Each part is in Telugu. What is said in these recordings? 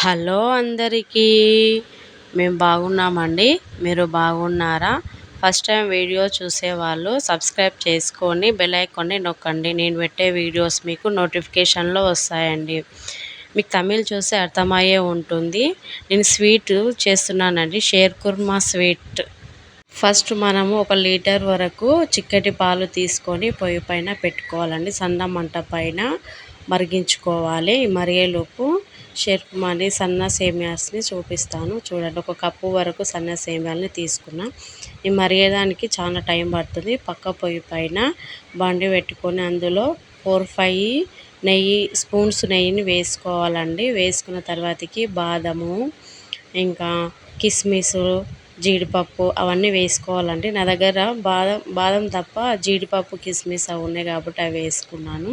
హలో అందరికీ. మేము బాగున్నామండి. మీరు బాగున్నారా? ఫస్ట్ టైం వీడియో చూసేవాళ్ళు సబ్స్క్రైబ్ చేసుకొని బెల్ ఐకాన్ని నొక్కండి. నేను పెట్టే వీడియోస్ మీకు నోటిఫికేషన్లో వస్తాయండి. మీకు తమిళ్ చూస్తే అర్థమయ్యే ఉంటుంది. నేను స్వీట్ చేస్తున్నానండి, షేర్ కుర్మా స్వీట్. ఫస్ట్ మనము 1 లీటర్ వరకు చిక్కటి పాలు తీసుకొని పొయ్యి పైన పెట్టుకోవాలండి. సన్న మంట పైన మరిగించుకోవాలి. మరిగేలోపు షేర్ కుర్మాని సన్న సేమియాస్ని చూపిస్తాను. చూడండి, 1 కప్పు వరకు సన్న సేమియాలని తీసుకున్నా. ఈ మరిగేదానికి చాలా టైం పడుతుంది. పక్క పొయ్యి పైన బండి పెట్టుకొని అందులో 4-5 స్పూన్స్ నెయ్యిని వేసుకోవాలండి. వేసుకున్న తర్వాతకి బాదము, ఇంకా కిస్మిస్, జీడిపప్పు అవన్నీ వేసుకోవాలండి. నా దగ్గర బాదం తప్ప జీడిపప్పు, కిస్మిస్ అవి ఉన్నాయి కాబట్టి అవి వేసుకున్నాను.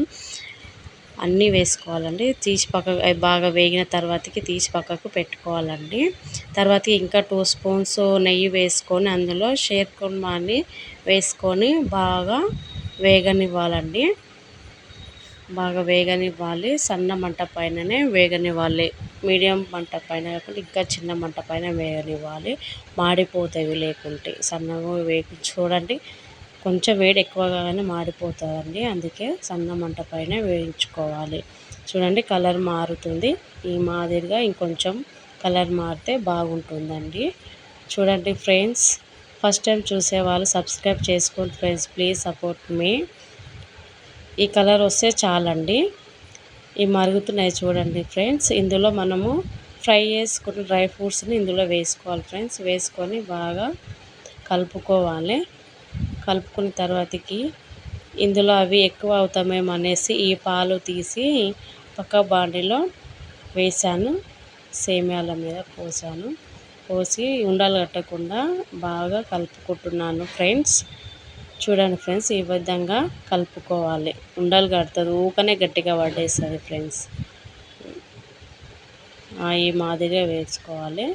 అన్నీ వేసుకోవాలండి. తీసి పక్కకు బాగా వేగిన తర్వాతకి తీసి పక్కకు పెట్టుకోవాలండి. తర్వాత ఇంకా 2 స్పూన్స్ నెయ్యి వేసుకొని అందులో షేర్ కుర్మాని వేసుకొని బాగా వేగనివ్వాలండి. బాగా వేగనివ్వాలి. సన్న మంట పైననే వేగనివ్వాలి. మీడియం మంట పైన కాకుండా ఇంకా చిన్న మంట పైన వేగనివ్వాలి. మాడిపోతాయి లేకుంటే. సన్నగా చూడండి, కొంచెం వేడి ఎక్కువగానే మాడిపోతుందండి. అందుకే సన్న మంట పైన వేయించుకోవాలి. చూడండి, కలర్ మారుతుంది. ఈ మాదిరిగా ఇంకొంచెం కలర్ మారితే బాగుంటుందండి. చూడండి ఫ్రెండ్స్, ఫస్ట్ టైం చూసేవాళ్ళు సబ్స్క్రైబ్ చేసుకోండి ఫ్రెండ్స్. ప్లీజ్ సపోర్ట్ మీ. ఈ కలర్ వస్తే చాలండి. ఈ మరుగుతున్నాయి చూడండి ఫ్రెండ్స్. ఇందులో మనము ఫ్రై చేసుకున్న డ్రై ఫ్రూట్స్ని ఇందులో వేసుకోవాలి ఫ్రెండ్స్. వేసుకొని బాగా కలుపుకోవాలి. కలుపుకున్న తర్వాతకి ఇందులో అవి ఎక్కువ అవుతామేమో అనేసి ఈ పాలు తీసి పక్క బాండిలో వేసాను. సేమియాల మీద పోసి ఉండలు కట్టకుండా బాగా కలుపుకుంటున్నాను ఫ్రెండ్స్. చూడండి ఫ్రెండ్స్, ఈ విధంగా కలుపుకోవాలి. ఉండలు కడుతుంది, ఊకనే గట్టిగా పడేస్తుంది ఫ్రెండ్స్. ఈ మాదిరిగా వేసుకోవాలి.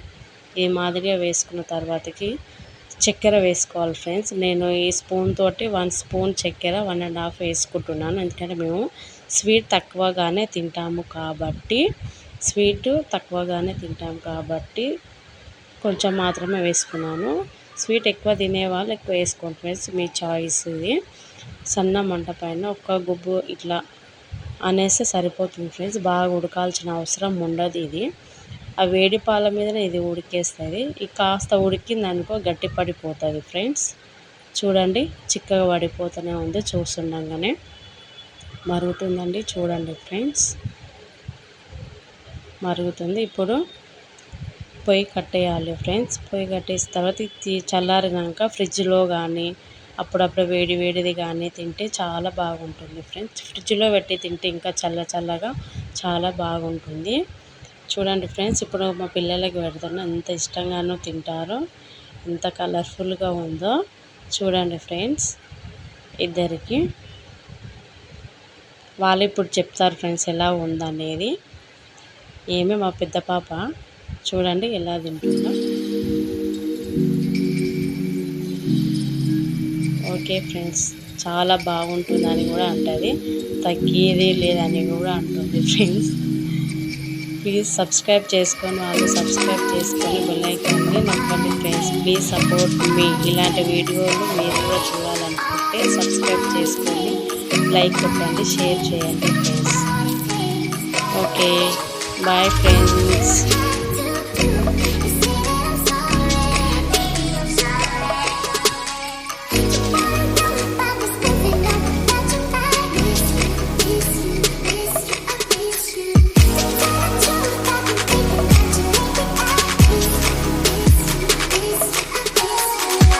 ఈ మాదిరిగా వేసుకున్న తర్వాతకి చక్కెర వేసుకోవాలి ఫ్రెండ్స్. నేను ఈ స్పూన్ తోటి 1 స్పూన్ చక్కెర 1.5 వేసుకుంటున్నాను. ఎందుకంటే మేము స్వీట్ తక్కువగానే తింటాము కాబట్టి కొంచెం మాత్రమే వేసుకున్నాను. స్వీట్ ఎక్కువ తినేవాళ్ళు ఎక్కువ వేసుకోండి ఫ్రెండ్స్, మీ చాయిస్ ఇది. సన్న మంట పైన ఒక గుబ్బు ఇట్లా అనేస్తే సరిపోతుంది ఫ్రెండ్స్. బాగా ఉడకాల్సిన అవసరం ఉండదు. ఇది ఆ వేడి పాల మీదనే ఇది ఉడికేస్తుంది. ఇది కాస్త ఉడికిందనుకో గట్టి పడిపోతుంది ఫ్రెండ్స్. చూడండి, చిక్కగా పడిపోతూనే ఉంది. చూస్తుండగానే మరుగుతుందండి. చూడండి ఫ్రెండ్స్, మరుగుతుంది. ఇప్పుడు పొయ్యి కట్టేయాలి ఫ్రెండ్స్. పొయ్యి కట్టేసిన తర్వాత చల్లారినాక ఫ్రిడ్జ్లో కానీ అప్పుడప్పుడు వేడిది కానీ తింటే చాలా బాగుంటుంది ఫ్రెండ్స్. ఫ్రిడ్జ్లో పెట్టి తింటే ఇంకా చల్లగా చాలా బాగుంటుంది. చూడండి ఫ్రెండ్స్, ఇప్పుడు మా పిల్లలకి పెడుతున్నా. ఎంత ఇష్టంగానో తింటారో, ఎంత కలర్ఫుల్గా ఉందో చూడండి ఫ్రెండ్స్. ఇద్దరికి వాళ్ళు ఇప్పుడు చెప్తారు ఫ్రెండ్స్ ఎలా ఉందనేది. మా పెద్ద పాప చూడండి ఎలా తింటుందో. ఓకే ఫ్రెండ్స్, చాలా బాగుంటుందని కూడా అంటుంది, తగ్గేది లేదని కూడా అంటుంది ఫ్రెండ్స్. ప్లీజ్ సబ్స్క్రైబ్ చేసుకొని బెల్ ఐకాన్ని నొక్కండి ఫ్రెండ్స్. ప్లీజ్ సపోర్ట్ మీ. ఇలాంటి వీడియోలు మీరు కూడా చూడాలనుకుంటే సబ్స్క్రైబ్ చేసుకొని లైక్ కొట్టండి, షేర్ చేయండి ఫ్రెండ్స్. Okay, bye friends.